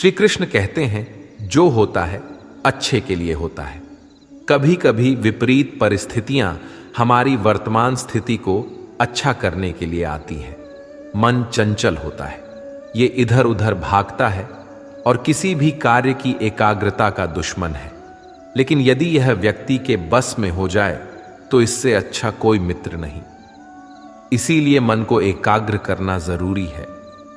श्री कृष्ण कहते हैं, जो होता है अच्छे के लिए होता है। कभी कभी विपरीत परिस्थितियां हमारी वर्तमान स्थिति को अच्छा करने के लिए आती हैं। मन चंचल होता है, ये इधर उधर भागता है और किसी भी कार्य की एकाग्रता का दुश्मन है। लेकिन यदि यह व्यक्ति के बस में हो जाए तो इससे अच्छा कोई मित्र नहीं। इसीलिए मन को एकाग्र करना जरूरी है,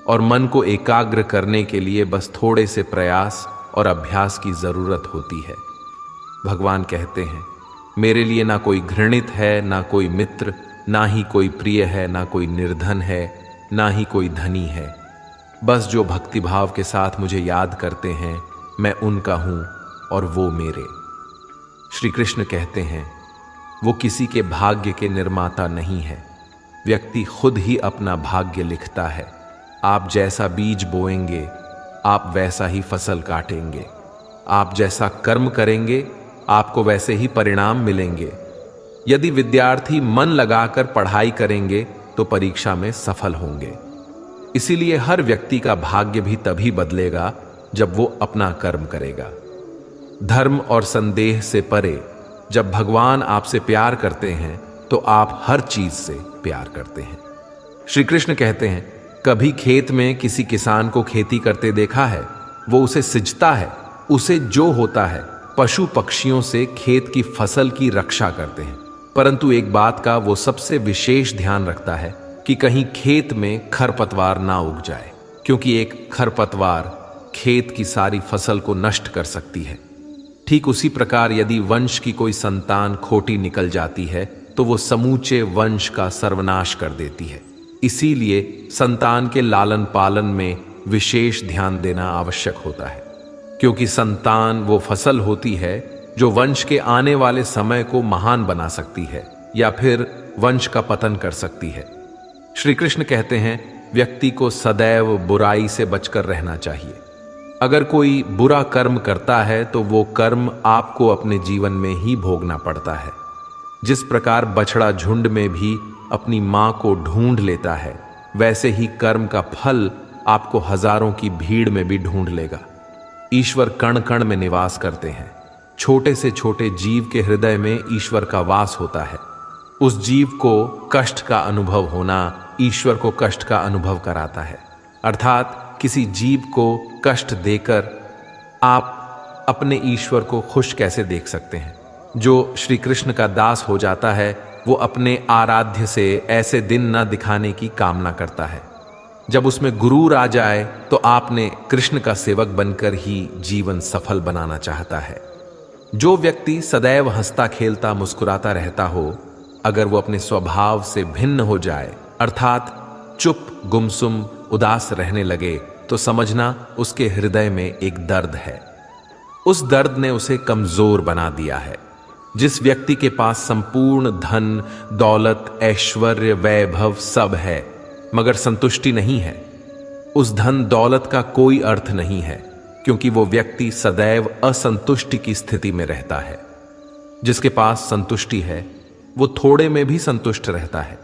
और मन को एकाग्र करने के लिए बस थोड़े से प्रयास और अभ्यास की जरूरत होती है। भगवान कहते हैं, मेरे लिए ना कोई घृणित है, ना कोई मित्र, ना ही कोई प्रिय है, ना कोई निर्धन है, ना ही कोई धनी है। बस जो भक्तिभाव के साथ मुझे याद करते हैं, मैं उनका हूं और वो मेरे। श्री कृष्ण कहते हैं, वो किसी के भाग्य के निर्माता नहीं है। व्यक्ति खुद ही अपना भाग्य लिखता है। आप जैसा बीज बोएंगे, आप वैसा ही फसल काटेंगे। आप जैसा कर्म करेंगे, आपको वैसे ही परिणाम मिलेंगे। यदि विद्यार्थी मन लगाकर पढ़ाई करेंगे तो परीक्षा में सफल होंगे। इसीलिए हर व्यक्ति का भाग्य भी तभी बदलेगा जब वो अपना कर्म करेगा। धर्म और संदेह से परे जब भगवान आपसे प्यार करते हैं तो आप हर चीज से प्यार करते हैं। श्री कृष्ण कहते हैं, कभी खेत में किसी किसान को खेती करते देखा है? वो उसे सिंचता है, उसे जो होता है पशु पक्षियों से खेत की फसल की रक्षा करते हैं। परंतु एक बात का वो सबसे विशेष ध्यान रखता है कि कहीं खेत में खरपतवार ना उग जाए, क्योंकि एक खरपतवार खेत की सारी फसल को नष्ट कर सकती है। ठीक उसी प्रकार यदि वंश की कोई संतान खोटी निकल जाती है तो वो समूचे वंश का सर्वनाश कर देती है। इसीलिए संतान के लालन पालन में विशेष ध्यान देना आवश्यक होता है, क्योंकि संतान वो फसल होती है जो वंश के आने वाले समय को महान बना सकती है या फिर वंश का पतन कर सकती है। श्री कृष्ण कहते हैं, व्यक्ति को सदैव बुराई से बचकर रहना चाहिए। अगर कोई बुरा कर्म करता है तो वो कर्म आपको अपने जीवन में ही भोगना पड़ता है। जिस प्रकार बछड़ा झुंड में भी अपनी मां को ढूंढ लेता है, वैसे ही कर्म का फल आपको हजारों की भीड़ में भी ढूंढ लेगा। ईश्वर कण कण में निवास करते हैं। छोटे से छोटे जीव के हृदय में ईश्वर का वास होता है। उस जीव को कष्ट का अनुभव होना ईश्वर को कष्ट का अनुभव कराता है। अर्थात किसी जीव को कष्ट देकर आप अपने ईश्वर को खुश कैसे देख सकते हैं? जो श्री कृष्ण का दास हो जाता है वो अपने आराध्य से ऐसे दिन न दिखाने की कामना करता है। जब उसमें गुरूर आ जाए तो आपने कृष्ण का सेवक बनकर ही जीवन सफल बनाना चाहता है। जो व्यक्ति सदैव हंसता खेलता मुस्कुराता रहता हो, अगर वो अपने स्वभाव से भिन्न हो जाए, अर्थात चुप गुमसुम उदास रहने लगे, तो समझना उसके हृदय में एक दर्द है। उस दर्द ने उसे कमजोर बना दिया है। जिस व्यक्ति के पास संपूर्ण धन दौलत ऐश्वर्य वैभव सब है मगर संतुष्टि नहीं है, उस धन दौलत का कोई अर्थ नहीं है, क्योंकि वो व्यक्ति सदैव असंतुष्टि की स्थिति में रहता है। जिसके पास संतुष्टि है वो थोड़े में भी संतुष्ट रहता है।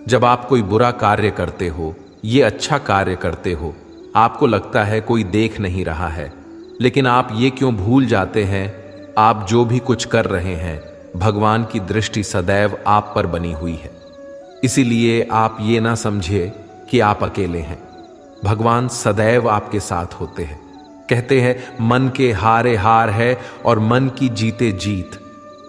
जब आप कोई बुरा कार्य करते हो, ये अच्छा कार्य करते हो, आपको लगता है कोई देख नहीं रहा है, लेकिन आप ये क्यों भूल जाते हैं, आप जो भी कुछ कर रहे हैं भगवान की दृष्टि सदैव आप पर बनी हुई है। इसीलिए आप ये ना समझे कि आप अकेले हैं। भगवान सदैव आपके साथ होते हैं। कहते हैं, मन के हारे हार है और मन की जीते जीत।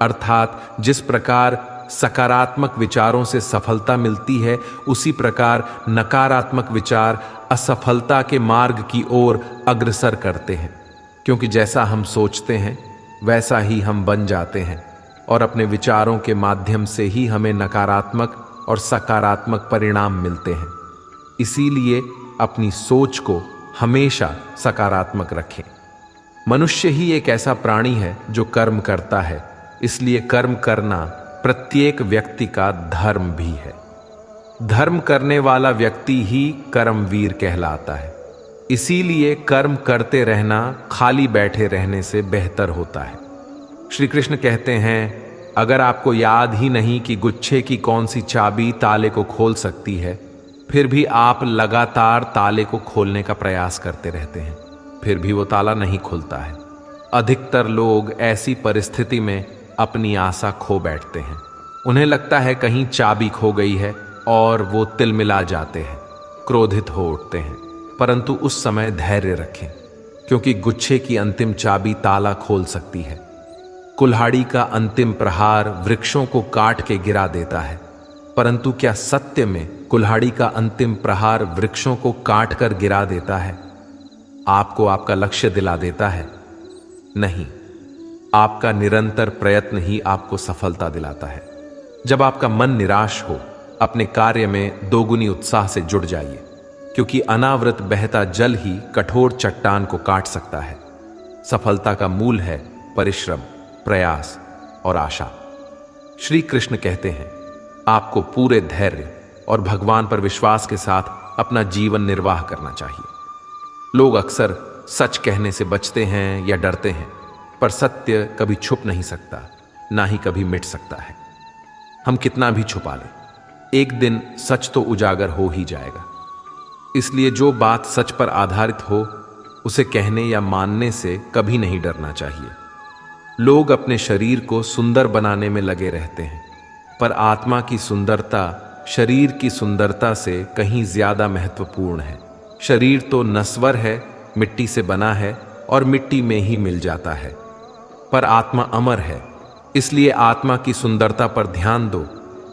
अर्थात जिस प्रकार सकारात्मक विचारों से सफलता मिलती है, उसी प्रकार नकारात्मक विचार असफलता के मार्ग की ओर अग्रसर करते हैं। क्योंकि जैसा हम सोचते हैं वैसा ही हम बन जाते हैं, और अपने विचारों के माध्यम से ही हमें नकारात्मक और सकारात्मक परिणाम मिलते हैं। इसीलिए अपनी सोच को हमेशा सकारात्मक रखें। मनुष्य ही एक ऐसा प्राणी है जो कर्म करता है, इसलिए कर्म करना प्रत्येक व्यक्ति का धर्म भी है। धर्म करने वाला व्यक्ति ही कर्मवीर कहलाता है। इसीलिए कर्म करते रहना खाली बैठे रहने से बेहतर होता है। श्री कृष्ण कहते हैं, अगर आपको याद ही नहीं कि गुच्छे की कौन सी चाबी ताले को खोल सकती है, फिर भी आप लगातार ताले को खोलने का प्रयास करते रहते हैं। फिर भी वो ताला नहीं खुलता है। अधिकतर लोग ऐसी परिस्थिति में अपनी आशा खो बैठते हैं। उन्हें लगता है कहीं चाबी खो गई है और वो तिलमिला जाते हैं, क्रोधित हो उठते हैं। परंतु उस समय धैर्य रखें, क्योंकि गुच्छे की अंतिम चाबी ताला खोल सकती है। कुल्हाड़ी का अंतिम प्रहार वृक्षों को काट के गिरा देता है, परंतु क्या सत्य में कुल्हाड़ी का अंतिम प्रहार वृक्षों को काट कर गिरा देता है? आपको आपका लक्ष्य दिला देता है? नहीं, आपका निरंतर प्रयत्न ही आपको सफलता दिलाता है। जब आपका मन निराश हो, अपने कार्य में दोगुनी उत्साह से जुड़ जाइए, क्योंकि अनावृत बहता जल ही कठोर चट्टान को काट सकता है। सफलता का मूल है परिश्रम, प्रयास और आशा। श्री कृष्ण कहते हैं, आपको पूरे धैर्य और भगवान पर विश्वास के साथ अपना जीवन निर्वाह करना चाहिए। लोग अक्सर सच कहने से बचते हैं या डरते हैं, पर सत्य कभी छुप नहीं सकता, ना ही कभी मिट सकता है। हम कितना भी छुपा लें, एक दिन सच तो उजागर हो ही जाएगा। इसलिए जो बात सच पर आधारित हो, उसे कहने या मानने से कभी नहीं डरना चाहिए। लोग अपने शरीर को सुंदर बनाने में लगे रहते हैं, पर आत्मा की सुंदरता शरीर की सुंदरता से कहीं ज्यादा महत्वपूर्ण है। शरीर तो नश्वर है, मिट्टी से बना है और मिट्टी में ही मिल जाता है, पर आत्मा अमर है। इसलिए आत्मा की सुंदरता पर ध्यान दो।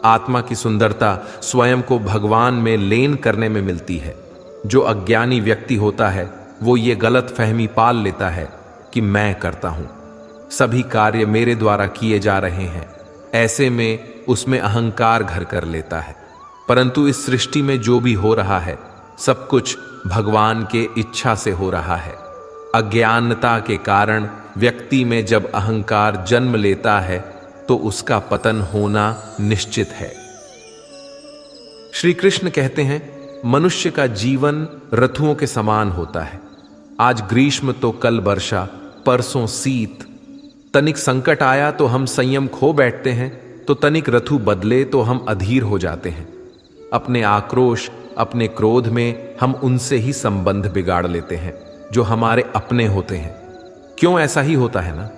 आत्मा की सुंदरता स्वयं को भगवान में लीन करने में मिलती है। जो अज्ञानी व्यक्ति होता है, वो ये गलत फहमी पाल लेता है कि मैं करता हूं, सभी कार्य मेरे द्वारा किए जा रहे हैं। ऐसे में उसमें अहंकार घर कर लेता है। परंतु इस सृष्टि में जो भी हो रहा है, सब कुछ भगवान के इच्छा से हो रहा है। अज्ञानता के कारण व्यक्ति में जब अहंकार जन्म लेता है, तो उसका पतन होना निश्चित है। श्री कृष्ण कहते हैं, मनुष्य का जीवन ऋतुओं के समान होता है। आज ग्रीष्म तो कल वर्षा, परसों शीत। तनिक संकट आया तो हम संयम खो बैठते हैं, तो तनिक ऋतु बदले तो हम अधीर हो जाते हैं। अपने आक्रोश, अपने क्रोध में हम उनसे ही संबंध बिगाड़ लेते हैं जो हमारे अपने होते हैं। क्यों ऐसा ही होता है ना?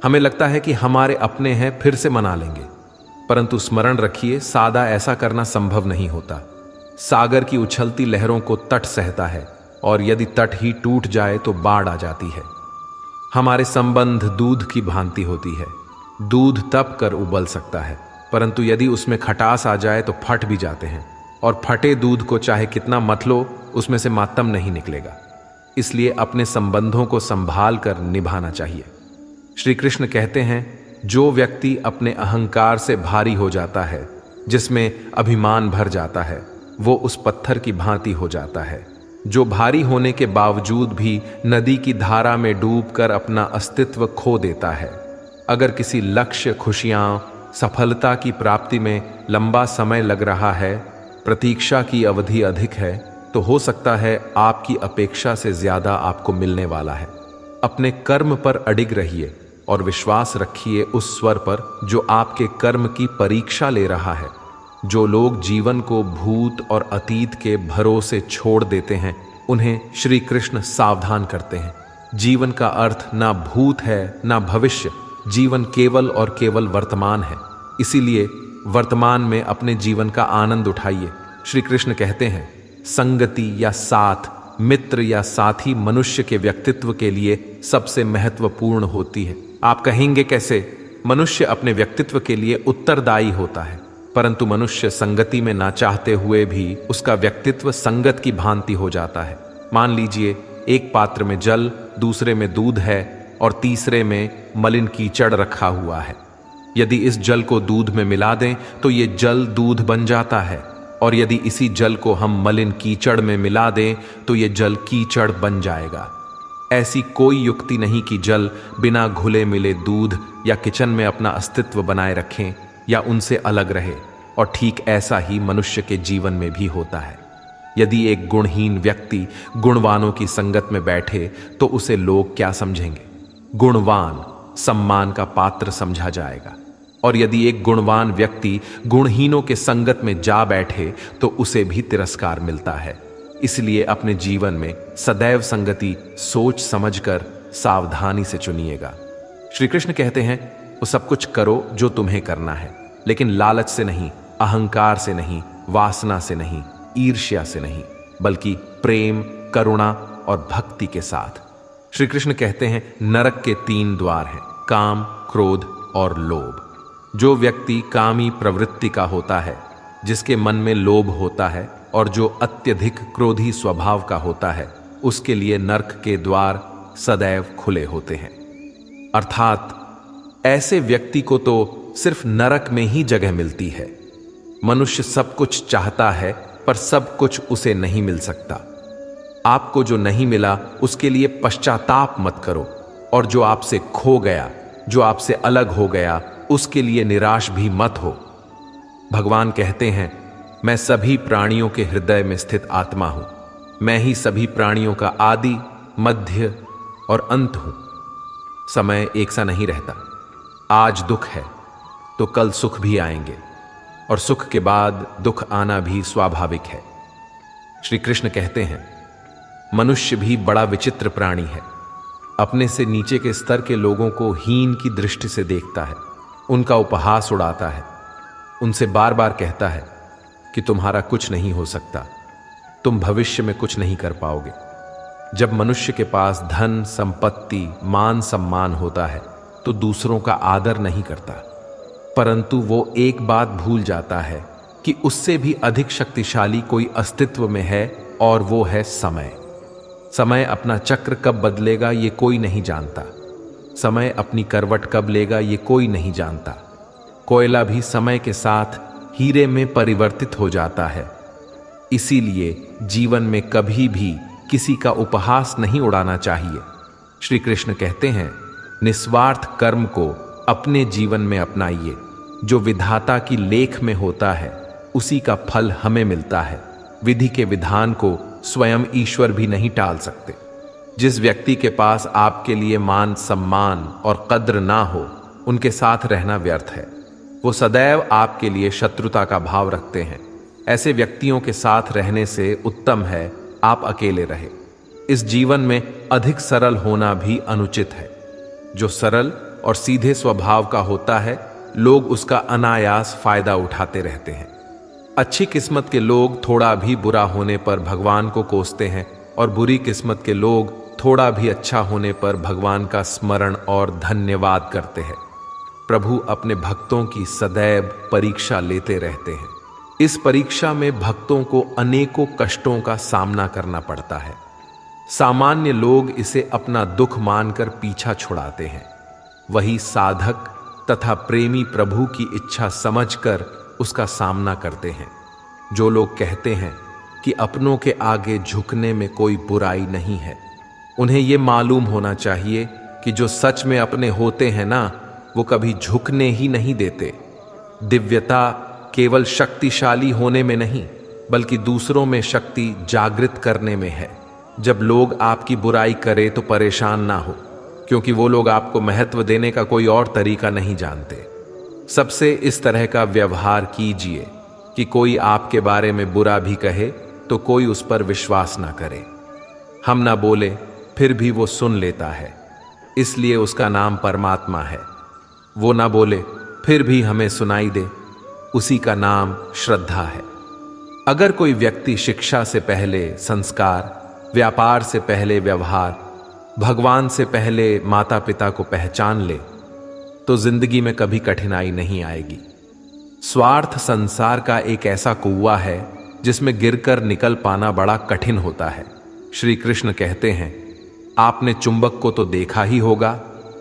हमें लगता है कि हमारे अपने हैं, फिर से मना लेंगे। परंतु स्मरण रखिए, सादा ऐसा करना संभव नहीं होता। सागर की उछलती लहरों को तट सहता है, और यदि तट ही टूट जाए तो बाढ़ आ जाती है। हमारे संबंध दूध की भांति होती है। दूध तप कर उबल सकता है, परंतु यदि उसमें खटास आ जाए तो फट भी जाते हैं, और फटे दूध को चाहे कितना मत लो, उसमें से मातम नहीं निकलेगा। इसलिए अपने संबंधों को संभाल कर निभाना चाहिए। श्री कृष्ण कहते हैं, जो व्यक्ति अपने अहंकार से भारी हो जाता है, जिसमें अभिमान भर जाता है, वो उस पत्थर की भांति हो जाता है, जो भारी होने के बावजूद भी नदी की धारा में डूबकर अपना अस्तित्व खो देता है। अगर किसी लक्ष्य, खुशियां, सफलता की प्राप्ति में लंबा समय लग रहा है, प्रतीक्षा की अवधि अधिक है, तो हो सकता है आपकी अपेक्षा से ज्यादा आपको मिलने वाला है। अपने कर्म पर अडिग रहिए और विश्वास रखिए उस स्वर पर जो आपके कर्म की परीक्षा ले रहा है। जो लोग जीवन को भूत और अतीत के भरोसे छोड़ देते हैं, उन्हें श्री कृष्ण सावधान करते हैं। जीवन का अर्थ ना भूत है ना भविष्य, जीवन केवल और केवल वर्तमान है। इसीलिए वर्तमान में अपने जीवन का आनंद उठाइए। श्री कृष्ण कहते हैं, संगति या साथ, मित्र या साथी मनुष्य के व्यक्तित्व के लिए सबसे महत्वपूर्ण होती है। आप कहेंगे कैसे? मनुष्य अपने व्यक्तित्व के लिए उत्तरदायी होता है, परंतु मनुष्य संगति में ना चाहते हुए भी उसका व्यक्तित्व संगत की भांति हो जाता है। मान लीजिए, एक पात्र में जल, दूसरे में दूध है और तीसरे में मलिन कीचड़ रखा हुआ है। यदि इस जल को दूध में मिला दें तो ये जल दूध बन जाता है, और यदि इसी जल को हम मलिन कीचड़ में मिला दें तो ये जल कीचड़ बन जाएगा। ऐसी कोई युक्ति नहीं कि जल बिना घुले मिले दूध या किचन में अपना अस्तित्व बनाए रखें या उनसे अलग रहे। और ठीक ऐसा ही मनुष्य के जीवन में भी होता है। यदि एक गुणहीन व्यक्ति गुणवानों की संगत में बैठे तो उसे लोग क्या समझेंगे? गुणवान सम्मान का पात्र समझा जाएगा, और यदि एक गुणवान व्यक्ति गुणहीनों के संगत में जा बैठे तो उसे भी तिरस्कार मिलता है। इसलिए अपने जीवन में सदैव संगति सोच समझकर सावधानी से चुनिएगा। श्री कृष्ण कहते हैं, वो सब कुछ करो जो तुम्हें करना है, लेकिन लालच से नहीं, अहंकार से नहीं, वासना से नहीं, ईर्ष्या से नहीं, बल्कि प्रेम, करुणा और भक्ति के साथ। श्री कृष्ण कहते हैं, नरक के 3 द्वार हैं, काम, क्रोध और लोभ। जो व्यक्ति कामी प्रवृत्ति का होता है, जिसके मन में लोभ होता है और जो अत्यधिक क्रोधी स्वभाव का होता है, उसके लिए नरक के द्वार सदैव खुले होते हैं। अर्थात ऐसे व्यक्ति को तो सिर्फ नरक में ही जगह मिलती है। मनुष्य सब कुछ चाहता है, पर सब कुछ उसे नहीं मिल सकता। आपको जो नहीं मिला उसके लिए पश्चाताप मत करो, और जो आपसे खो गया, जो आपसे अलग हो गया, उसके लिए निराश भी मत हो। भगवान कहते हैं, मैं सभी प्राणियों के हृदय में स्थित आत्मा हूं। मैं ही सभी प्राणियों का आदि, मध्य और अंत हूं। समय एक सा नहीं रहता। आज दुख है तो कल सुख भी आएंगे, और सुख के बाद दुख आना भी स्वाभाविक है। श्री कृष्ण कहते हैं, मनुष्य भी बड़ा विचित्र प्राणी है। अपने से नीचे के स्तर के लोगों को हीन की दृष्टि से देखता है, उनका उपहास उड़ाता है, उनसे बार बार कहता है कि तुम्हारा कुछ नहीं हो सकता, तुम भविष्य में कुछ नहीं कर पाओगे। जब मनुष्य के पास धन, संपत्ति, मान सम्मान होता है तो दूसरों का आदर नहीं करता, परंतु वो एक बात भूल जाता है कि उससे भी अधिक शक्तिशाली कोई अस्तित्व में है, और वो है समय। समय अपना चक्र कब बदलेगा ये कोई नहीं जानता। समय अपनी करवट कब लेगा ये कोई नहीं जानता। कोयला भी समय के साथ हीरे में परिवर्तित हो जाता है। इसीलिए जीवन में कभी भी किसी का उपहास नहीं उड़ाना चाहिए। श्री कृष्ण कहते हैं, निस्वार्थ कर्म को अपने जीवन में अपनाइए। जो विधाता की लेख में होता है उसी का फल हमें मिलता है। विधि के विधान को स्वयं ईश्वर भी नहीं टाल सकते। जिस व्यक्ति के पास आपके लिए मान सम्मान और कद्र ना हो, उनके साथ रहना व्यर्थ है। वो सदैव आपके लिए शत्रुता का भाव रखते हैं। ऐसे व्यक्तियों के साथ रहने से उत्तम है आप अकेले रहे। इस जीवन में अधिक सरल होना भी अनुचित है। जो सरल और सीधे स्वभाव का होता है, लोग उसका अनायास फायदा उठाते रहते हैं। अच्छी किस्मत के लोग थोड़ा भी बुरा होने पर भगवान को कोसते हैं, और बुरी किस्मत के लोग थोड़ा भी अच्छा होने पर भगवान का स्मरण और धन्यवाद करते हैं। प्रभु अपने भक्तों की सदैव परीक्षा लेते रहते हैं। इस परीक्षा में भक्तों को अनेकों कष्टों का सामना करना पड़ता है। सामान्य लोग इसे अपना दुख मानकर पीछा छुड़ाते हैं। वही साधक तथा प्रेमी प्रभु की इच्छा समझकर उसका सामना करते हैं। जो लोग कहते हैं कि अपनों के आगे झुकने में कोई बुराई नहीं है, उन्हें यह मालूम होना चाहिए कि जो सच में अपने होते हैं ना, वो कभी झुकने ही नहीं देते। दिव्यता केवल शक्तिशाली होने में नहीं, बल्कि दूसरों में शक्ति जागृत करने में है। जब लोग आपकी बुराई करें तो परेशान ना हो, क्योंकि वो लोग आपको महत्व देने का कोई और तरीका नहीं जानते। सबसे इस तरह का व्यवहार कीजिए कि कोई आपके बारे में बुरा भी कहे तो कोई उस पर विश्वास ना करे। हम ना बोले फिर भी वो सुन लेता है, इसलिए उसका नाम परमात्मा है। वो ना बोले फिर भी हमें सुनाई दे, उसी का नाम श्रद्धा है। अगर कोई व्यक्ति शिक्षा से पहले संस्कार, व्यापार से पहले व्यवहार, भगवान से पहले माता पिता को पहचान ले, तो जिंदगी में कभी कठिनाई नहीं आएगी। स्वार्थ संसार का एक ऐसा कुआं है जिसमें गिरकर निकल पाना बड़ा कठिन होता है। श्री कृष्ण कहते हैं, आपने चुंबक को तो देखा ही होगा,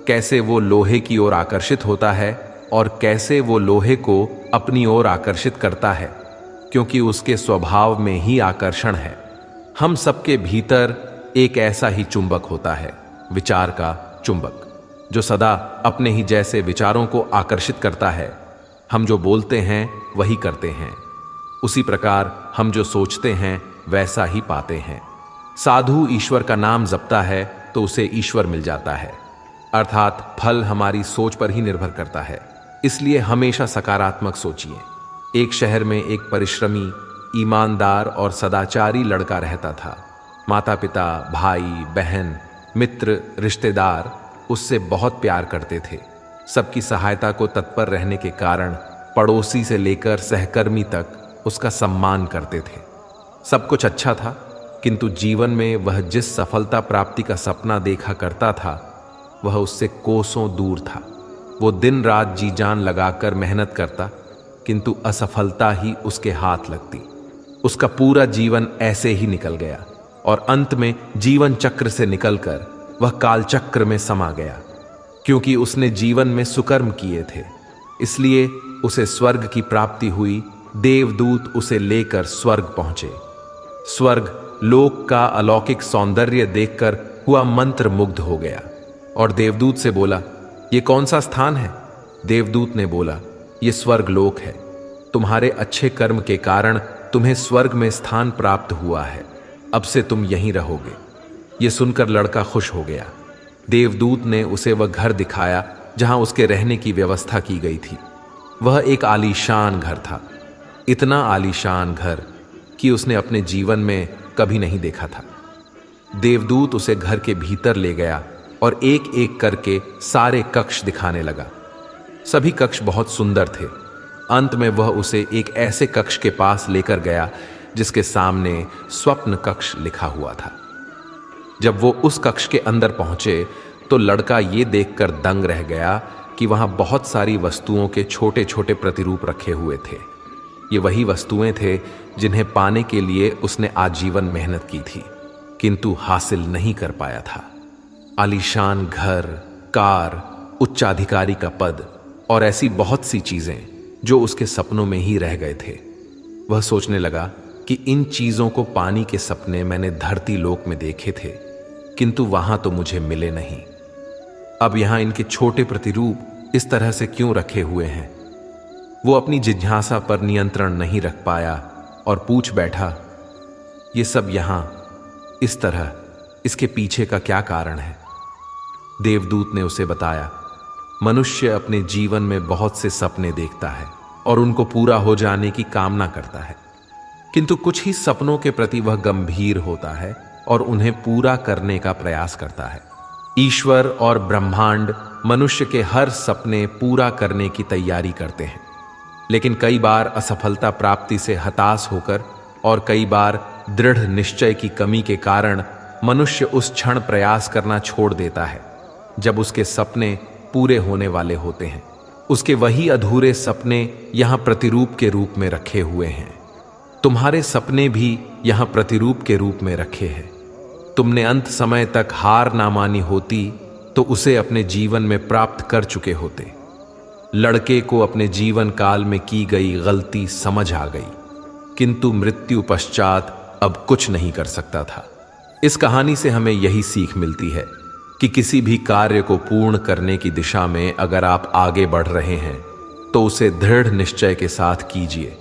कैसे वो लोहे की ओर आकर्षित होता है और कैसे वो लोहे को अपनी ओर आकर्षित करता है, क्योंकि उसके स्वभाव में ही आकर्षण है। हम सबके भीतर एक ऐसा ही चुंबक होता है, विचार का चुंबक, जो सदा अपने ही जैसे विचारों को आकर्षित करता है। हम जो बोलते हैं वही करते हैं, उसी प्रकार हम जो सोचते हैं वैसा ही पाते हैं। साधु ईश्वर का नाम जपता है तो उसे ईश्वर मिल जाता है, अर्थात फल हमारी सोच पर ही निर्भर करता है। इसलिए हमेशा सकारात्मक सोचिए। एक शहर में एक परिश्रमी ईमानदार और सदाचारी लड़का रहता था। माता पिता, भाई बहन, मित्र, रिश्तेदार उससे बहुत प्यार करते थे। सबकी सहायता को तत्पर रहने के कारण पड़ोसी से लेकर सहकर्मी तक उसका सम्मान करते थे। सब कुछ अच्छा था, किंतु जीवन में वह जिस सफलता प्राप्ति का सपना देखा करता था वह उससे कोसों दूर था। वो दिन रात जी जान लगाकर मेहनत करता, किंतु असफलता ही उसके हाथ लगती। उसका पूरा जीवन ऐसे ही निकल गया और अंत में जीवन चक्र से निकलकर वह काल चक्र में समा गया। क्योंकि उसने जीवन में सुकर्म किए थे, इसलिए उसे स्वर्ग की प्राप्ति हुई। देवदूत उसे लेकर स्वर्ग पहुंचे। स्वर्ग लोक का अलौकिक सौंदर्य देखकर हुआ मंत्र मुग्ध हो गया और देवदूत से बोला, ये कौन सा स्थान है? देवदूत ने बोला, ये स्वर्ग लोक है। तुम्हारे अच्छे कर्म के कारण तुम्हें स्वर्ग में स्थान प्राप्त हुआ है। अब से तुम यहीं रहोगे। ये सुनकर लड़का खुश हो गया। देवदूत ने उसे वह घर दिखाया जहां उसके रहने की व्यवस्था की गई थी। वह एक आलीशान घर था, इतना आलीशान घर कि उसने अपने जीवन में कभी नहीं देखा था। देवदूत उसे घर के भीतर ले गया और एक एक करके सारे कक्ष दिखाने लगा। सभी कक्ष बहुत सुंदर थे। अंत में वह उसे एक ऐसे कक्ष के पास लेकर गया जिसके सामने स्वप्न कक्ष लिखा हुआ था। जब वो उस कक्ष के अंदर पहुंचे तो लड़का ये देखकर दंग रह गया कि वहां बहुत सारी वस्तुओं के छोटे छोटे प्रतिरूप रखे हुए थे। ये वही वस्तुएं थे जिन्हें पाने के लिए उसने आजीवन मेहनत की थी, किंतु हासिल नहीं कर पाया था। आलीशान घर, कार, उच्चाधिकारी का पद और ऐसी बहुत सी चीजें जो उसके सपनों में ही रह गए थे। वह सोचने लगा कि इन चीजों को पाने के सपने मैंने धरती लोक में देखे थे, किंतु वहां तो मुझे मिले नहीं। अब यहां इनके छोटे प्रतिरूप इस तरह से क्यों रखे हुए हैं? वो अपनी जिज्ञासा पर नियंत्रण नहीं रख पाया और पूछ बैठा, ये सब यहां इस तरह, इसके पीछे का क्या कारण है? देवदूत ने उसे बताया, मनुष्य अपने जीवन में बहुत से सपने देखता है और उनको पूरा हो जाने की कामना करता है, किंतु कुछ ही सपनों के प्रति वह गंभीर होता है और उन्हें पूरा करने का प्रयास करता है। ईश्वर और ब्रह्मांड मनुष्य के हर सपने पूरा करने की तैयारी करते हैं, लेकिन कई बार असफलता प्राप्ति से हताश होकर और कई बार दृढ़ निश्चय की कमी के कारण मनुष्य उस क्षण प्रयास करना छोड़ देता है जब उसके सपने पूरे होने वाले होते हैं। उसके वही अधूरे सपने यहां प्रतिरूप के रूप में रखे हुए हैं। तुम्हारे सपने भी यहां प्रतिरूप के रूप में रखे हैं। तुमने अंत समय तक हार ना मानी होती तो उसे अपने जीवन में प्राप्त कर चुके होते। लड़के को अपने जीवन काल में की गई गलती समझ आ गई, किंतु मृत्यु पश्चात अब कुछ नहीं कर सकता था। इस कहानी से हमें यही सीख मिलती है कि किसी भी कार्य को पूर्ण करने की दिशा में अगर आप आगे बढ़ रहे हैं तो उसे दृढ़ निश्चय के साथ कीजिए,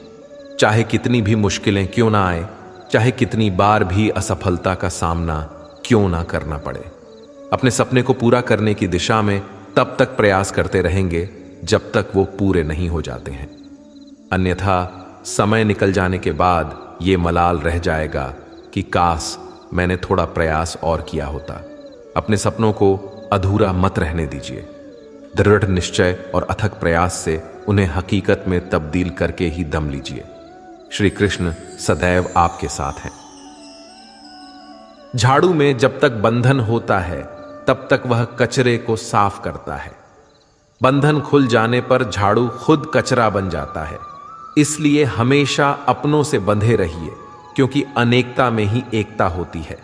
चाहे कितनी भी मुश्किलें क्यों ना आए, चाहे कितनी बार भी असफलता का सामना क्यों ना करना पड़े। अपने सपने को पूरा करने की दिशा में तब तक प्रयास करते रहेंगे जब तक वो पूरे नहीं हो जाते हैं, अन्यथा समय निकल जाने के बाद ये मलाल रह जाएगा कि काश मैंने थोड़ा प्रयास और किया होता। अपने सपनों को अधूरा मत रहने दीजिए। दृढ़ निश्चय और अथक प्रयास से उन्हें हकीकत में तब्दील करके ही दम लीजिए। श्री कृष्ण सदैव आपके साथ हैं। झाड़ू में जब तक बंधन होता है तब तक वह कचरे को साफ करता है। बंधन खुल जाने पर झाड़ू खुद कचरा बन जाता है। इसलिए हमेशा अपनों से बंधे रहिए, क्योंकि अनेकता में ही एकता होती है।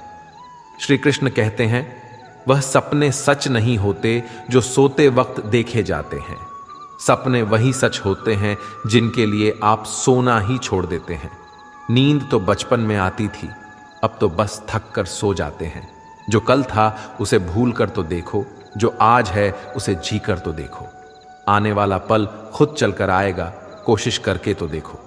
श्री कृष्ण कहते हैं, वह सपने सच नहीं होते जो सोते वक्त देखे जाते हैं। सपने वही सच होते हैं जिनके लिए आप सोना ही छोड़ देते हैं। नींद तो बचपन में आती थी, अब तो बस थक कर सो जाते हैं। जो कल था उसे भूल कर तो देखो, जो आज है उसे जी कर तो देखो। आने वाला पल खुद चलकर आएगा, कोशिश करके तो देखो।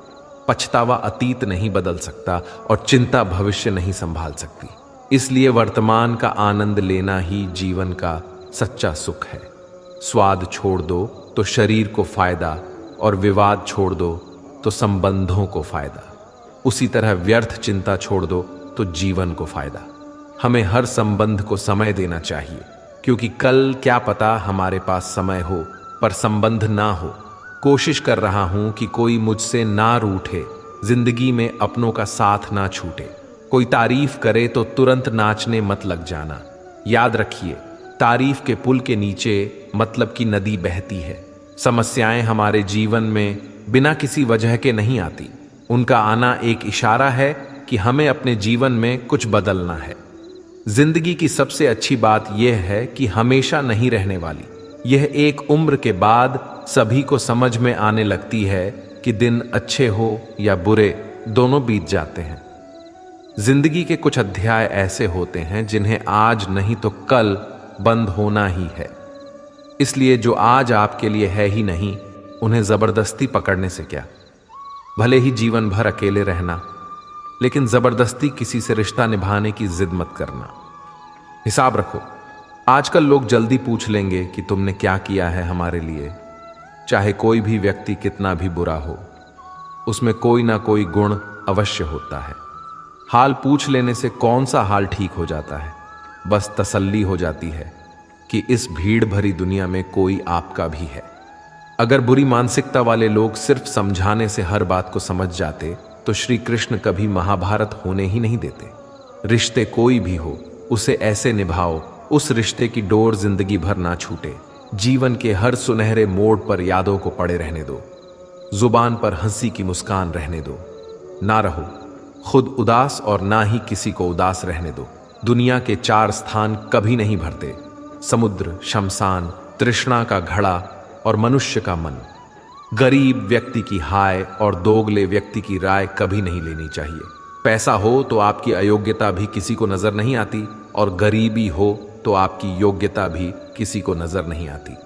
पछतावा अतीत नहीं बदल सकता और चिंता भविष्य नहीं संभाल सकती। इसलिए वर्तमान का आनंद लेना ही जीवन का सच्चा सुख है। स्वाद छोड़ दो तो शरीर को फायदा और विवाद छोड़ दो तो संबंधों को फायदा। उसी तरह व्यर्थ चिंता छोड़ दो तो जीवन को फायदा। हमें हर संबंध को समय देना चाहिए, क्योंकि कल क्या पता हमारे पास समय हो पर संबंध ना हो। कोशिश कर रहा हूं कि कोई मुझसे ना रूठे, जिंदगी में अपनों का साथ ना छूटे। कोई तारीफ करे तो तुरंत नाचने मत लग जाना। याद रखिए, तारीफ के पुल के नीचे मतलब की नदी बहती है। समस्याएं हमारे जीवन में बिना किसी वजह के नहीं आती। उनका आना एक इशारा है कि हमें अपने जीवन में कुछ बदलना है। जिंदगी की सबसे अच्छी बात यह है कि हमेशा नहीं रहने वाली। यह एक उम्र के बाद सभी को समझ में आने लगती है कि दिन अच्छे हो या बुरे, दोनों बीत जाते हैं। जिंदगी के कुछ अध्याय ऐसे होते हैं जिन्हें आज नहीं तो कल बंद होना ही है। इसलिए जो आज आपके लिए है ही नहीं, उन्हें जबरदस्ती पकड़ने से क्या। भले ही जीवन भर अकेले रहना, लेकिन जबरदस्ती किसी से रिश्ता निभाने की जिद मत करना। हिसाब रखो, आजकल लोग जल्दी पूछ लेंगे कि तुमने क्या किया है हमारे लिए। चाहे कोई भी व्यक्ति कितना भी बुरा हो, उसमें कोई ना कोई गुण अवश्य होता है। हाल पूछ लेने से कौन सा हाल ठीक हो जाता है। बस तसल्ली हो जाती है कि इस भीड़ भरी दुनिया में कोई आपका भी है। अगर बुरी मानसिकता वाले लोग सिर्फ समझाने से हर बात को समझ जाते तो श्री कृष्ण कभी महाभारत होने ही नहीं देते। रिश्ते कोई भी हो, उसे ऐसे निभाओ उस रिश्ते की डोर जिंदगी भर ना छूटे। जीवन के हर सुनहरे मोड़ पर यादों को पड़े रहने दो। जुबान पर हंसी की मुस्कान रहने दो। ना रहो खुद उदास और ना ही किसी को उदास रहने दो। दुनिया के 4 स्थान कभी नहीं भरते: समुद्र, शमशान, तृष्णा का घड़ा और मनुष्य का मन। गरीब व्यक्ति की हाय और दोगले व्यक्ति की राय कभी नहीं लेनी चाहिए। पैसा हो तो आपकी अयोग्यता भी किसी को नजर नहीं आती, और गरीबी हो तो आपकी योग्यता भी किसी को नजर नहीं आती।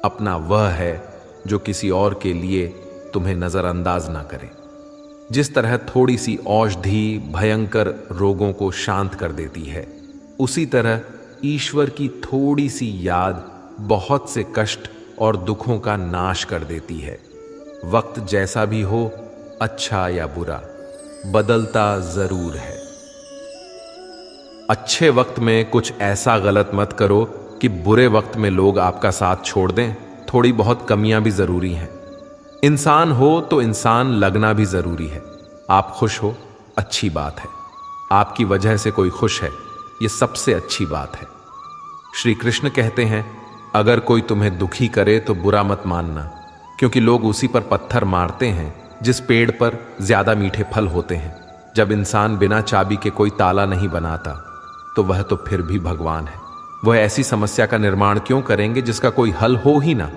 अपना वह है जो किसी और के लिए तुम्हें नजरअंदाज ना करे। जिस तरह थोड़ी सी औषधि भयंकर रोगों को शांत कर देती है, उसी तरह ईश्वर की थोड़ी सी याद बहुत से कष्ट और दुखों का नाश कर देती है। वक्त जैसा भी हो, अच्छा या बुरा, बदलता जरूर है। अच्छे वक्त में कुछ ऐसा गलत मत करो कि बुरे वक्त में लोग आपका साथ छोड़ दें। थोड़ी बहुत कमियां भी जरूरी हैं। इंसान हो तो इंसान लगना भी जरूरी है। आप खुश हो, अच्छी बात है। आपकी वजह से कोई खुश है, यह सबसे अच्छी बात है। श्री कृष्ण कहते हैं, अगर कोई तुम्हें दुखी करे तो बुरा मत मानना, क्योंकि लोग उसी पर पत्थर मारते हैं जिस पेड़ पर ज्यादा मीठे फल होते हैं। जब इंसान बिना चाबी के कोई ताला नहीं बनाता तो वह तो फिर भी भगवान है। वह ऐसी समस्या का निर्माण क्यों करेंगे जिसका कोई हल हो ही ना।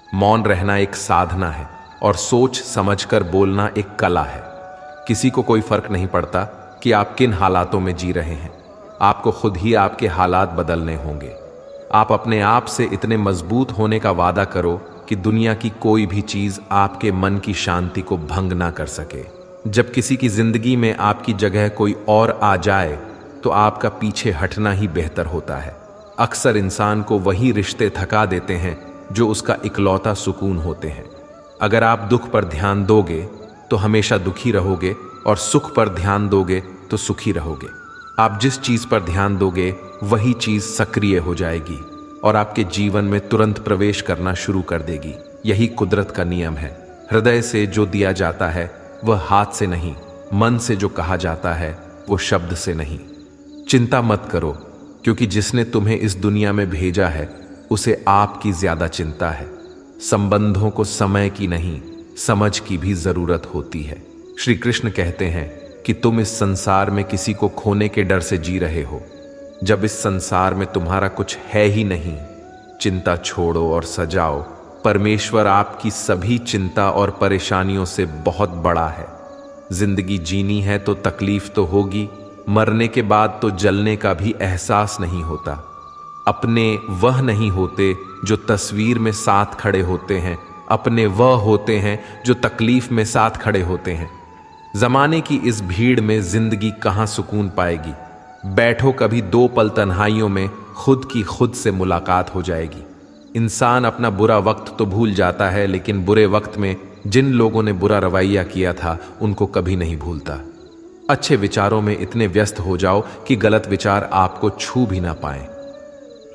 मौन रहना एक साधना है और सोच समझकर बोलना एक कला है। किसी को कोई फर्क नहीं पड़ता कि आप किन हालातों में जी रहे हैं। आपको खुद ही आपके हालात बदलने होंगे। आप अपने आप से इतने मजबूत होने का वादा करो कि दुनिया की कोई भी चीज आपके मन की शांति को भंग ना कर सके। जब किसी की जिंदगी में आपकी जगह कोई और आ जाए तो आपका पीछे हटना ही बेहतर होता है। अक्सर इंसान को वही रिश्ते थका देते हैं जो उसका इकलौता सुकून होते हैं। अगर आप दुख पर ध्यान दोगे तो हमेशा दुखी रहोगे, और सुख पर ध्यान दोगे तो सुखी रहोगे। आप जिस चीज पर ध्यान दोगे वही चीज सक्रिय हो जाएगी और आपके जीवन में तुरंत प्रवेश करना शुरू कर देगी। यही कुदरत का नियम है। हृदय से जो दिया जाता है वह हाथ से नहीं, मन से जो कहा जाता है वो शब्द से नहीं। चिंता मत करो, क्योंकि जिसने तुम्हें इस दुनिया में भेजा है उसे आपकी ज्यादा चिंता है। संबंधों को समय की नहीं, समझ की भी जरूरत होती है। श्री कृष्ण कहते हैं कि तुम इस संसार में किसी को खोने के डर से जी रहे हो, जब इस संसार में तुम्हारा कुछ है ही नहीं। चिंता छोड़ो और सजाओ। परमेश्वर आपकी सभी चिंता और परेशानियों से बहुत बड़ा है। जिंदगी जीनी है तो तकलीफ तो होगी, मरने के बाद तो जलने का भी एहसास नहीं होता। अपने वह नहीं होते जो तस्वीर में साथ खड़े होते हैं, अपने वह होते हैं जो तकलीफ में साथ खड़े होते हैं। जमाने की इस भीड़ में जिंदगी कहाँ सुकून पाएगी। बैठो कभी 2 पल तन्हाइयों में, खुद की खुद से मुलाकात हो जाएगी। इंसान अपना बुरा वक्त तो भूल जाता है, लेकिन बुरे वक्त में जिन लोगों ने बुरा रवैया किया था उनको कभी नहीं भूलता। अच्छे विचारों में इतने व्यस्त हो जाओ कि गलत विचार आपको छू भी ना पाएं।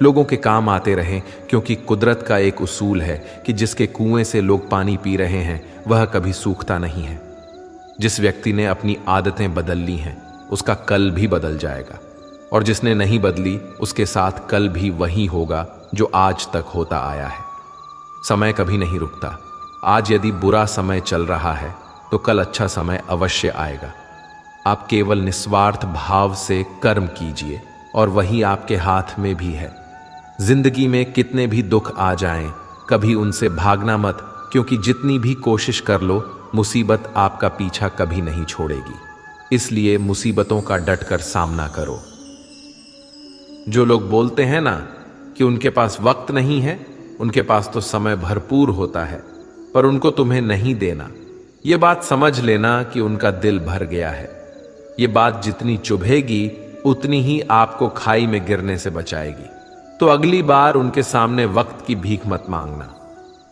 लोगों के काम आते रहें, क्योंकि कुदरत का एक उसूल है कि जिसके कुएं से लोग पानी पी रहे हैं वह कभी सूखता नहीं है। जिस व्यक्ति ने अपनी आदतें बदल ली हैं उसका कल भी बदल जाएगा, और जिसने नहीं बदली उसके साथ कल भी वही होगा जो आज तक होता आया है। समय कभी नहीं रुकता। आज यदि बुरा समय चल रहा है तो कल अच्छा समय अवश्य आएगा। आप केवल निस्वार्थ भाव से कर्म कीजिए और वही आपके हाथ में भी है। जिंदगी में कितने भी दुख आ जाएं, कभी उनसे भागना मत, क्योंकि जितनी भी कोशिश कर लो मुसीबत आपका पीछा कभी नहीं छोड़ेगी। इसलिए मुसीबतों का डटकर सामना करो। जो लोग बोलते हैं ना कि उनके पास वक्त नहीं है, उनके पास तो समय भरपूर होता है, पर उनको तुम्हें नहीं देना। ये बात समझ लेना कि उनका दिल भर गया है। ये बात जितनी चुभेगी उतनी ही आपको खाई में गिरने से बचाएगी। तो अगली बार उनके सामने वक्त की भीख मत मांगना।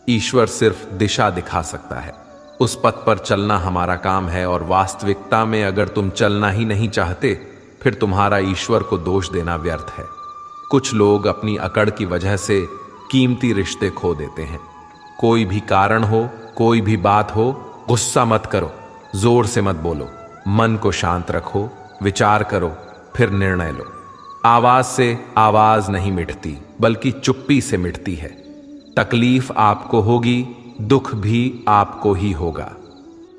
ईश्वर सिर्फ दिशा दिखा सकता है, उस पथ पर चलना हमारा काम है। और वास्तविकता में अगर तुम चलना ही नहीं चाहते फिर तुम्हारा ईश्वर को दोष देना व्यर्थ है। कुछ लोग अपनी अकड़ की वजह से कीमती रिश्ते खो देते हैं। कोई भी कारण हो, कोई भी बात हो, गुस्सा मत करो, जोर से मत बोलो, मन को शांत रखो, विचार करो, फिर निर्णय लो। आवाज से आवाज नहीं मिटती, बल्कि चुप्पी से मिटती है। तकलीफ आपको होगी, दुख भी आपको ही होगा।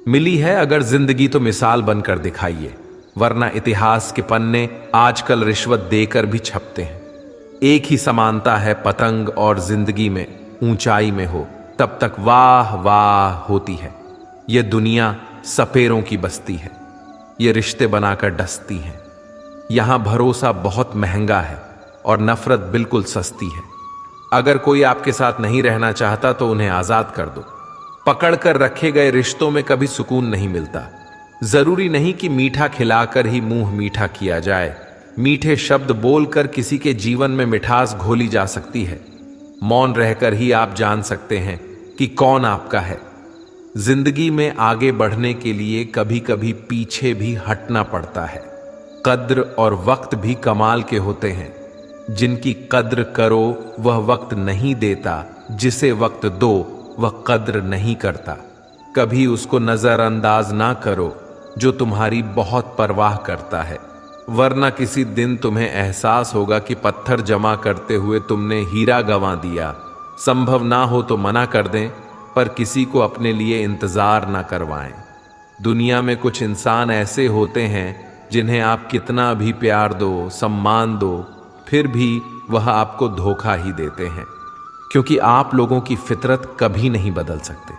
मिली है अगर जिंदगी तो मिसाल बनकर दिखाइए, वरना इतिहास के पन्ने आजकल रिश्वत देकर भी छपते हैं। एक ही समानता है पतंग और जिंदगी में, ऊंचाई में हो तब तक वाह वाह होती है। यह दुनिया सपेरों की बस्ती है, ये रिश्ते बनाकर डसती हैं। यहां भरोसा बहुत महंगा है और नफरत बिल्कुल सस्ती है। अगर कोई आपके साथ नहीं रहना चाहता तो उन्हें आजाद कर दो। पकड़कर रखे गए रिश्तों में कभी सुकून नहीं मिलता। जरूरी नहीं कि मीठा खिलाकर ही मुंह मीठा किया जाए। मीठे शब्द बोलकर किसी के जीवन में मिठास घोली जा सकती है। मौन रहकर ही आप जान सकते हैं कि कौन आपका है। जिंदगी में आगे बढ़ने के लिए कभी कभी पीछे भी हटना पड़ता है। कद्र और वक्त भी कमाल के होते हैं। जिनकी कद्र करो वह वक्त नहीं देता, जिसे वक्त दो वह कद्र नहीं करता। कभी उसको नजरअंदाज ना करो जो तुम्हारी बहुत परवाह करता है, वरना किसी दिन तुम्हें एहसास होगा कि पत्थर जमा करते हुए तुमने हीरा गंवा दिया। संभव ना हो तो मना कर दें, पर किसी को अपने लिए इंतजार ना करवाएं। दुनिया में कुछ इंसान ऐसे होते हैं जिन्हें आप कितना भी प्यार दो, सम्मान दो, फिर भी वह आपको धोखा ही देते हैं, क्योंकि आप लोगों की फितरत कभी नहीं बदल सकते।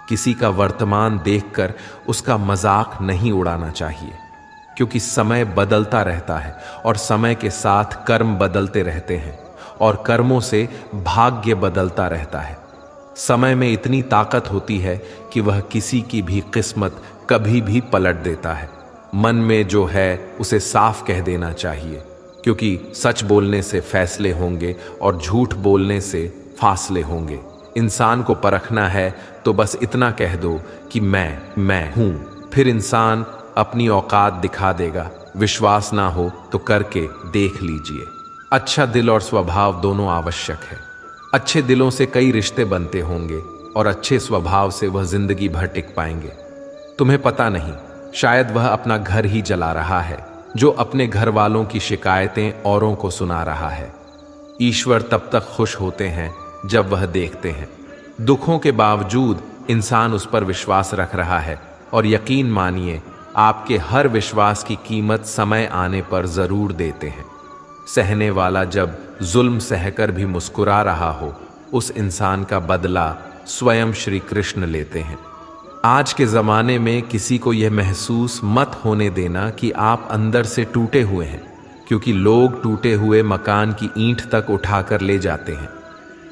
किसी का वर्तमान देखकर उसका मजाक नहीं उड़ाना चाहिए, क्योंकि समय बदलता रहता है और समय के साथ कर्म बदलते रहते हैं और कर्मों से भाग्य बदलता रहता है। समय में इतनी ताकत होती है कि वह किसी की भी किस्मत कभी भी पलट देता है। मन में जो है उसे साफ कह देना चाहिए, क्योंकि सच बोलने से फैसले होंगे और झूठ बोलने से फासले होंगे। इंसान को परखना है तो बस इतना कह दो कि मैं हूं, फिर इंसान अपनी औकात दिखा देगा। विश्वास ना हो तो करके देख लीजिए। अच्छा दिल और स्वभाव दोनों आवश्यक है। अच्छे दिलों से कई रिश्ते बनते होंगे और अच्छे स्वभाव से वह जिंदगी भर टिक पाएंगे। तुम्हें पता नहीं, शायद वह अपना घर ही जला रहा है, जो अपने घर वालों की शिकायतें औरों को सुना रहा है। ईश्वर तब तक खुश होते हैं जब वह देखते हैं दुखों के बावजूद इंसान उस पर विश्वास रख रहा है। और यकीन मानिए, आपके हर विश्वास की कीमत समय आने पर जरूर देते हैं। सहने वाला जब जुल्म सहकर भी मुस्कुरा रहा हो, उस इंसान का बदला स्वयं श्री कृष्ण लेते हैं। आज के ज़माने में किसी को यह महसूस मत होने देना कि आप अंदर से टूटे हुए हैं, क्योंकि लोग टूटे हुए मकान की ईंट तक उठाकर ले जाते हैं।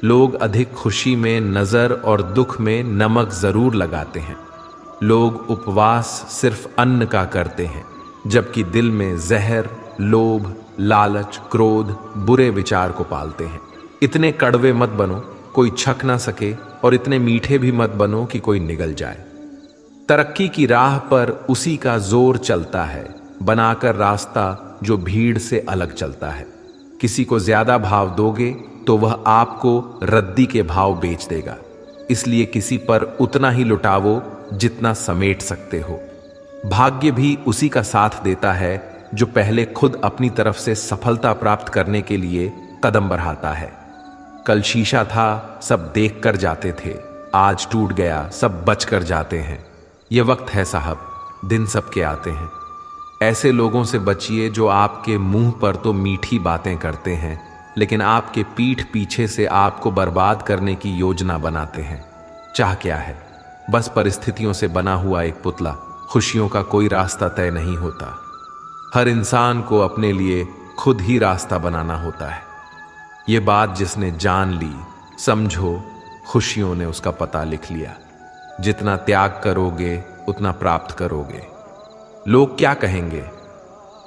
लोग अधिक खुशी में नज़र और दुख में नमक ज़रूर लगाते हैं। लोग उपवास सिर्फ अन्न का करते हैं, जबकि दिल में जहर, लोभ, लालच, क्रोध, बुरे विचार को पालते हैं। इतने कड़वे मत बनो कोई छक ना सके, और इतने मीठे भी मत बनो कि कोई निगल जाए। तरक्की की राह पर उसी का जोर चलता है, बनाकर रास्ता जो भीड़ से अलग चलता है। किसी को ज्यादा भाव दोगे तो वह आपको रद्दी के भाव बेच देगा, इसलिए किसी पर उतना ही लुटावो जितना समेट सकते हो। भाग्य भी उसी का साथ देता है जो पहले खुद अपनी तरफ से सफलता प्राप्त करने के लिए कदम बढ़ाता है। कल शीशा था, सब देख कर जाते थे, आज टूट गया, सब बच कर जाते हैं। ये वक्त है साहब, दिन सबके आते हैं। ऐसे लोगों से बचिए जो आपके मुंह पर तो मीठी बातें करते हैं, लेकिन आपके पीठ पीछे से आपको बर्बाद करने की योजना बनाते हैं। चाह क्या है? बस परिस्थितियों से बना हुआ एक पुतला। खुशियों का कोई रास्ता तय नहीं होता। हर इंसान को अपने लिए खुद ही रास्ता बनाना होता है। ये बात जिसने जान ली, समझो खुशियों ने उसका पता लिख लिया। जितना त्याग करोगे उतना प्राप्त करोगे। लोग क्या कहेंगे?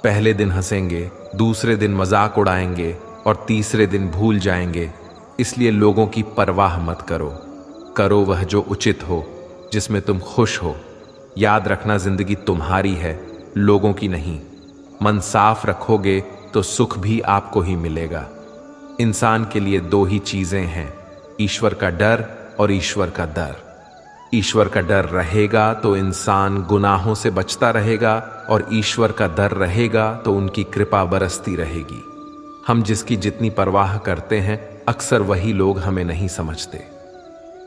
पहले दिन हंसेंगे, दूसरे दिन मजाक उड़ाएंगे और तीसरे दिन भूल जाएंगे। इसलिए लोगों की परवाह मत करो। करो वह जो उचित हो, जिसमें तुम खुश हो। याद रखना, जिंदगी तुम्हारी है, लोगों की नहीं। मन साफ रखोगे तो सुख भी आपको ही मिलेगा। इंसान के लिए दो ही चीजें हैं, ईश्वर का डर और ईश्वर का दर। ईश्वर का डर रहेगा तो इंसान गुनाहों से बचता रहेगा, और ईश्वर का डर रहेगा तो उनकी कृपा बरसती रहेगी। हम जिसकी जितनी परवाह करते हैं, अक्सर वही लोग हमें नहीं समझते।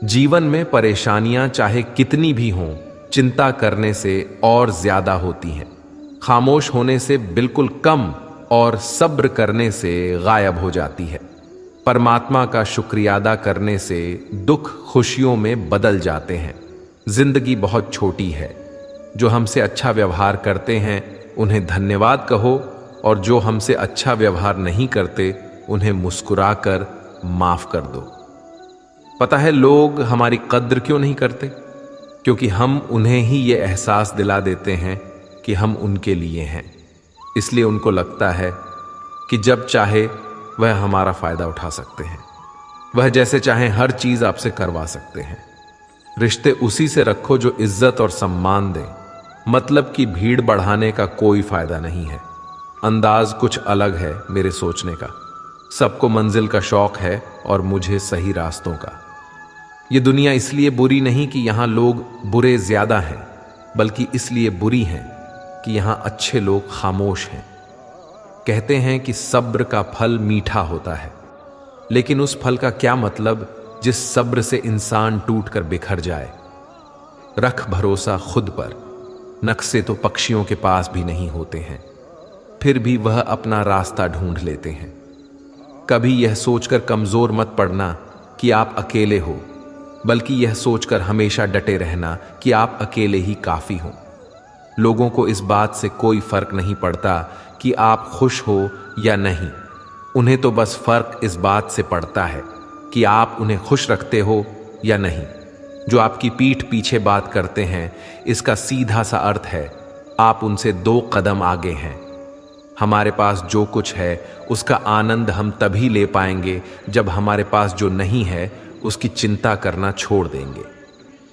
जीवन में परेशानियां चाहे कितनी भी हों, चिंता करने से और ज्यादा होती हैं। खामोश होने से बिल्कुल कम और सब्र करने से गायब हो जाती है। परमात्मा का शुक्रिया अदा करने से दुख खुशियों में बदल जाते हैं। जिंदगी बहुत छोटी है। जो हमसे अच्छा व्यवहार करते हैं उन्हें धन्यवाद कहो, और जो हमसे अच्छा व्यवहार नहीं करते उन्हें मुस्कुराकर माफ कर दो। पता है लोग हमारी कद्र क्यों नहीं करते? क्योंकि हम उन्हें ही ये एहसास दिला देते हैं कि हम उनके लिए हैं। इसलिए उनको लगता है कि जब चाहे वह हमारा फायदा उठा सकते हैं। वह जैसे चाहें हर चीज आपसे करवा सकते हैं। रिश्ते उसी से रखो जो इज्जत और सम्मान दे। मतलब की भीड़ बढ़ाने का कोई फायदा नहीं है। अंदाज कुछ अलग है मेरे सोचने का। सबको मंजिल का शौक है और मुझे सही रास्तों का। ये दुनिया इसलिए बुरी नहीं कि यहां लोग बुरे ज्यादा हैं, बल्कि इसलिए बुरी हैं कि यहां अच्छे लोग खामोश हैं। कहते हैं कि सब्र का फल मीठा होता है, लेकिन उस फल का क्या मतलब जिस सब्र से इंसान टूटकर बिखर जाए। रख भरोसा खुद पर। नक्शे तो पक्षियों के पास भी नहीं होते हैं, फिर भी वह अपना रास्ता ढूंढ लेते हैं। कभी यह सोचकर कमजोर मत पड़ना कि आप अकेले हो, बल्कि यह सोचकर हमेशा डटे रहना कि आप अकेले ही काफी हो। लोगों को इस बात से कोई फर्क नहीं पड़ता कि आप खुश हो या नहीं। उन्हें तो बस फर्क इस बात से पड़ता है कि आप उन्हें खुश रखते हो या नहीं। जो आपकी पीठ पीछे बात करते हैं, इसका सीधा सा अर्थ है आप उनसे 2 कदम आगे हैं। हमारे पास जो कुछ है उसका आनंद हम तभी ले पाएंगे जब हमारे पास जो नहीं है उसकी चिंता करना छोड़ देंगे।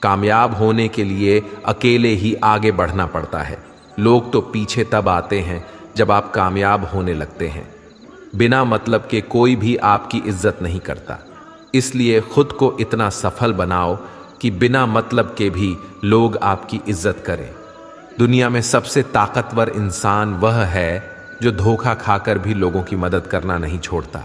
कामयाब होने के लिए अकेले ही आगे बढ़ना पड़ता है। लोग तो पीछे तब आते हैं जब आप कामयाब होने लगते हैं। बिना मतलब के कोई भी आपकी इज्जत नहीं करता। इसलिए खुद को इतना सफल बनाओ कि बिना मतलब के भी लोग आपकी इज्जत करें। दुनिया में सबसे ताकतवर इंसान वह है जो धोखा खाकर भी लोगों की मदद करना नहीं छोड़ता।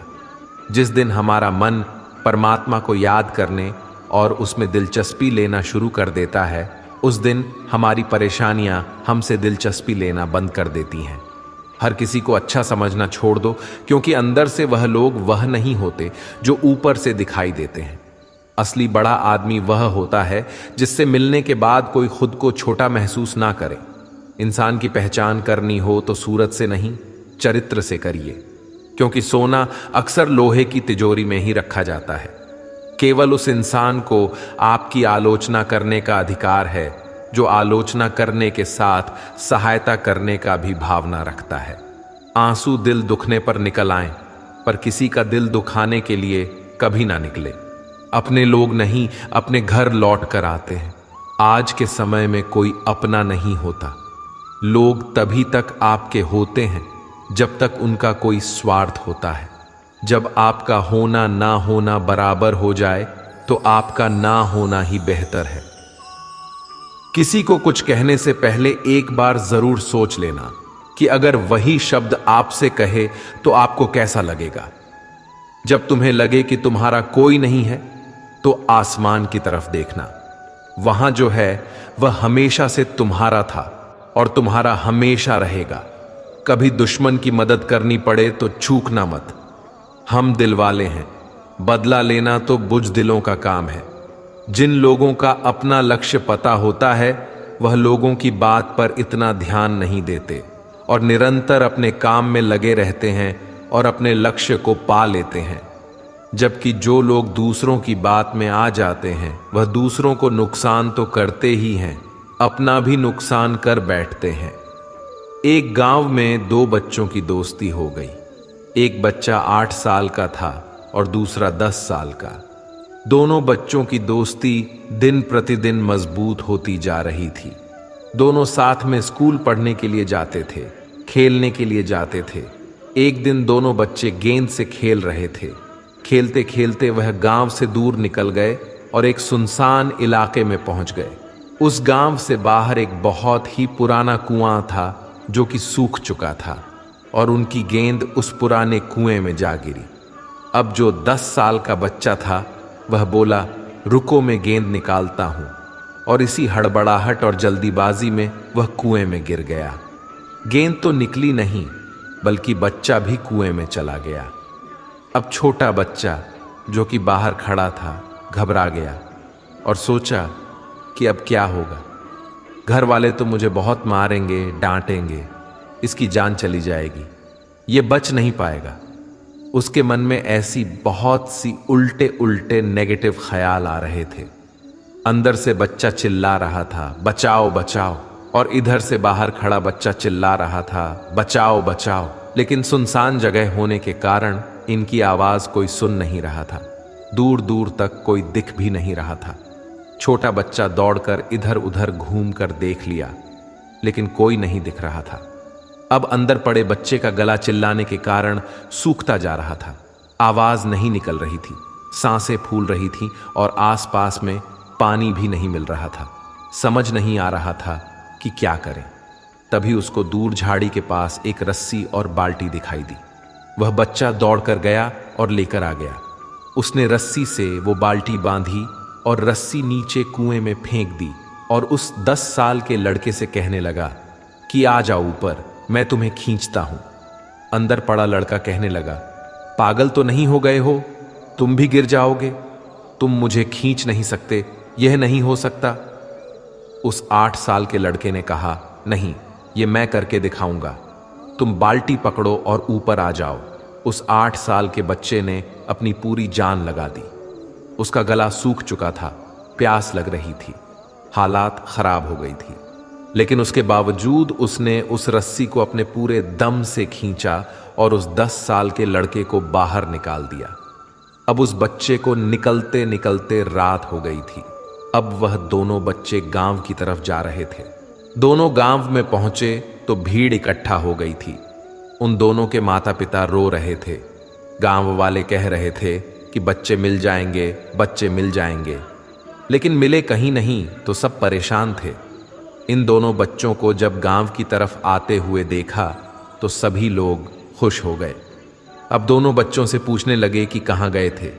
जिस दिन हमारा मन परमात्मा को याद करने और उसमें दिलचस्पी लेना शुरू कर देता है, उस दिन हमारी परेशानियां हमसे दिलचस्पी लेना बंद कर देती हैं। हर किसी को अच्छा समझना छोड़ दो, क्योंकि अंदर से वह लोग वह नहीं होते जो ऊपर से दिखाई देते हैं। असली बड़ा आदमी वह होता है जिससे मिलने के बाद कोई खुद को छोटा महसूस ना करे। इंसान की पहचान करनी हो तो सूरत से नहीं, चरित्र से करिए, क्योंकि सोना अक्सर लोहे की तिजोरी में ही रखा जाता है। केवल उस इंसान को आपकी आलोचना करने का अधिकार है जो आलोचना करने के साथ सहायता करने का भी भावना रखता है। आंसू दिल दुखने पर निकल आएं, पर किसी का दिल दुखाने के लिए कभी ना निकले। अपने लोग नहीं अपने घर लौट कर आते हैं। आज के समय में कोई अपना नहीं होता। लोग तभी तक आपके होते हैं जब तक उनका कोई स्वार्थ होता है। जब आपका होना ना होना बराबर हो जाए तो आपका ना होना ही बेहतर है। किसी को कुछ कहने से पहले एक बार जरूर सोच लेना कि अगर वही शब्द आपसे कहे तो आपको कैसा लगेगा। जब तुम्हें लगे कि तुम्हारा कोई नहीं है तो आसमान की तरफ देखना। वहां जो है वह हमेशा से तुम्हारा था और तुम्हारा हमेशा रहेगा। कभी दुश्मन की मदद करनी पड़े तो चूकना मत। हम दिल वाले हैं, बदला लेना तो बुज़दिलों का काम है। जिन लोगों का अपना लक्ष्य पता होता है वह लोगों की बात पर इतना ध्यान नहीं देते और निरंतर अपने काम में लगे रहते हैं और अपने लक्ष्य को पा लेते हैं। जबकि जो लोग दूसरों की बात में आ जाते हैं वह दूसरों को नुकसान तो करते ही हैं, अपना भी नुकसान कर बैठते हैं। एक गांव में दो बच्चों की दोस्ती हो गई। एक बच्चा 8 साल का था और दूसरा 10 साल का। दोनों बच्चों की दोस्ती दिन प्रतिदिन मजबूत होती जा रही थी। दोनों साथ में स्कूल पढ़ने के लिए जाते थे, खेलने के लिए जाते थे। एक दिन दोनों बच्चे गेंद से खेल रहे थे। खेलते खेलते वह गांव से दूर निकल गए और एक सुनसान इलाके में पहुंच गए। उस गांव से बाहर एक बहुत ही पुराना कुआं था जो कि सूख चुका था और उनकी गेंद उस पुराने कुएं में जा गिरी। अब जो 10 साल का बच्चा था वह बोला, रुको मैं गेंद निकालता हूं, और इसी हड़बड़ाहट और जल्दीबाजी में वह कुएं में गिर गया। गेंद तो निकली नहीं बल्कि बच्चा भी कुएं में चला गया। अब छोटा बच्चा जो कि बाहर खड़ा था घबरा गया और सोचा कि अब क्या होगा। घर वाले तो मुझे बहुत मारेंगे, डांटेंगे, इसकी जान चली जाएगी, ये बच नहीं पाएगा। उसके मन में ऐसी बहुत सी उल्टे उल्टे नेगेटिव ख्याल आ रहे थे। अंदर से बच्चा चिल्ला रहा था, बचाओ बचाओ, और इधर से बाहर खड़ा बच्चा चिल्ला रहा था, बचाओ बचाओ। लेकिन सुनसान जगह होने के कारण इनकी आवाज कोई सुन नहीं रहा था। दूर दूर तक कोई दिख भी नहीं रहा था। छोटा बच्चा दौड़कर इधर उधर घूमकर देख लिया लेकिन कोई नहीं दिख रहा था। अब अंदर पड़े बच्चे का गला चिल्लाने के कारण सूखता जा रहा था। आवाज नहीं निकल रही थी, सांसें फूल रही थीं और आसपास में पानी भी नहीं मिल रहा था। समझ नहीं आ रहा था कि क्या करें। तभी उसको दूर झाड़ी के पास एक रस्सी और बाल्टी दिखाई दी। वह बच्चा दौड़कर गया और लेकर आ गया। उसने रस्सी से वो बाल्टी बांधी और रस्सी नीचे कुएं में फेंक दी और उस 10 साल के लड़के से कहने लगा कि आ जाओ ऊपर, मैं तुम्हें खींचता हूं। अंदर पड़ा लड़का कहने लगा, पागल तो नहीं हो गए हो, तुम भी गिर जाओगे, तुम मुझे खींच नहीं सकते, यह नहीं हो सकता। उस 8 साल के लड़के ने कहा, नहीं, ये मैं करके दिखाऊंगा, तुम बाल्टी पकड़ो और ऊपर आ जाओ। उस 8 साल के बच्चे ने अपनी पूरी जान लगा दी। उसका गला सूख चुका था, प्यास लग रही थी, हालात खराब हो गई थी, लेकिन उसके बावजूद उसने उस रस्सी को अपने पूरे दम से खींचा और उस 10 साल के लड़के को बाहर निकाल दिया। अब उस बच्चे को निकलते निकलते रात हो गई थी। अब वह दोनों बच्चे गांव की तरफ जा रहे थे। दोनों गांव में पहुंचे तो भीड़ इकट्ठा हो गई थी। उन दोनों के माता पिता रो रहे थे। गांव वाले कह रहे थे कि बच्चे मिल जाएंगे, बच्चे मिल जाएंगे, लेकिन मिले कहीं नहीं तो सब परेशान थे। इन दोनों बच्चों को जब गांव की तरफ आते हुए देखा तो सभी लोग खुश हो गए। अब दोनों बच्चों से पूछने लगे कि कहाँ गए थे।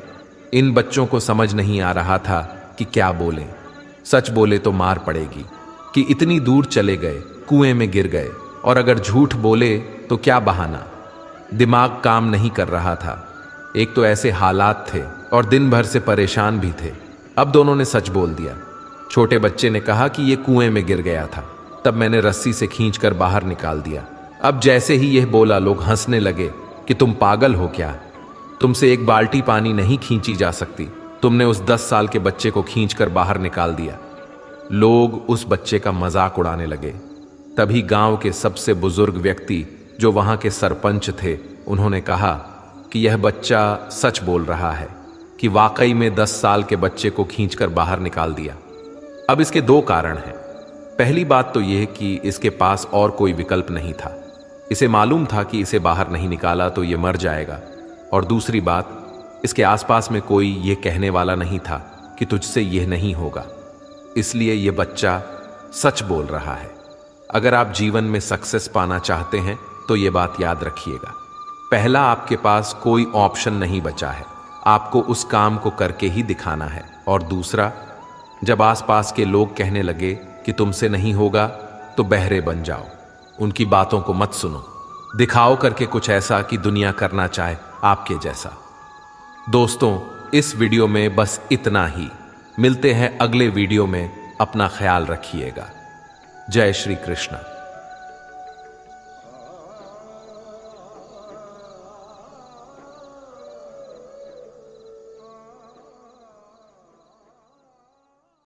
इन बच्चों को समझ नहीं आ रहा था कि क्या बोलें। सच बोले तो मार पड़ेगी कि इतनी दूर चले गए, कुएं में गिर गए, और अगर झूठ बोले तो क्या बहाना। दिमाग काम नहीं कर रहा था। एक तो ऐसे हालात थे और दिन भर से परेशान भी थे। अब दोनों ने सच बोल दिया। छोटे बच्चे ने कहा कि ये कुएं में गिर गया था, तब मैंने रस्सी से खींचकर बाहर निकाल दिया। अब जैसे ही यह बोला लोग हंसने लगे कि तुम पागल हो क्या, तुमसे एक बाल्टी पानी नहीं खींची जा सकती, तुमने उस 10 साल के बच्चे को खींचकर बाहर निकाल दिया। लोग उस बच्चे का मजाक उड़ाने लगे। तभी गांव के सबसे बुजुर्ग व्यक्ति जो वहां के सरपंच थे, उन्होंने कहा कि यह बच्चा सच बोल रहा है। कि वाकई में 10 साल के बच्चे को खींचकर बाहर निकाल दिया। अब इसके 2 कारण हैं। पहली बात तो यह कि इसके पास और कोई विकल्प नहीं था। इसे मालूम था कि इसे बाहर नहीं निकाला तो यह मर जाएगा। और दूसरी बात, इसके आसपास में कोई यह कहने वाला नहीं था कि तुझसे यह नहीं होगा। इसलिए यह बच्चा सच बोल रहा है। अगर आप जीवन में सक्सेस पाना चाहते हैं तो यह बात याद रखिएगा। पहला, आपके पास कोई ऑप्शन नहीं बचा है, आपको उस काम को करके ही दिखाना है। और दूसरा, जब आसपास के लोग कहने लगे कि तुमसे नहीं होगा तो बहरे बन जाओ, उनकी बातों को मत सुनो, दिखाओ करके कुछ ऐसा कि दुनिया करना चाहे आपके जैसा। दोस्तों, इस वीडियो में बस इतना ही। मिलते हैं अगले वीडियो में। अपना ख्याल रखिएगा। जय श्री कृष्ण।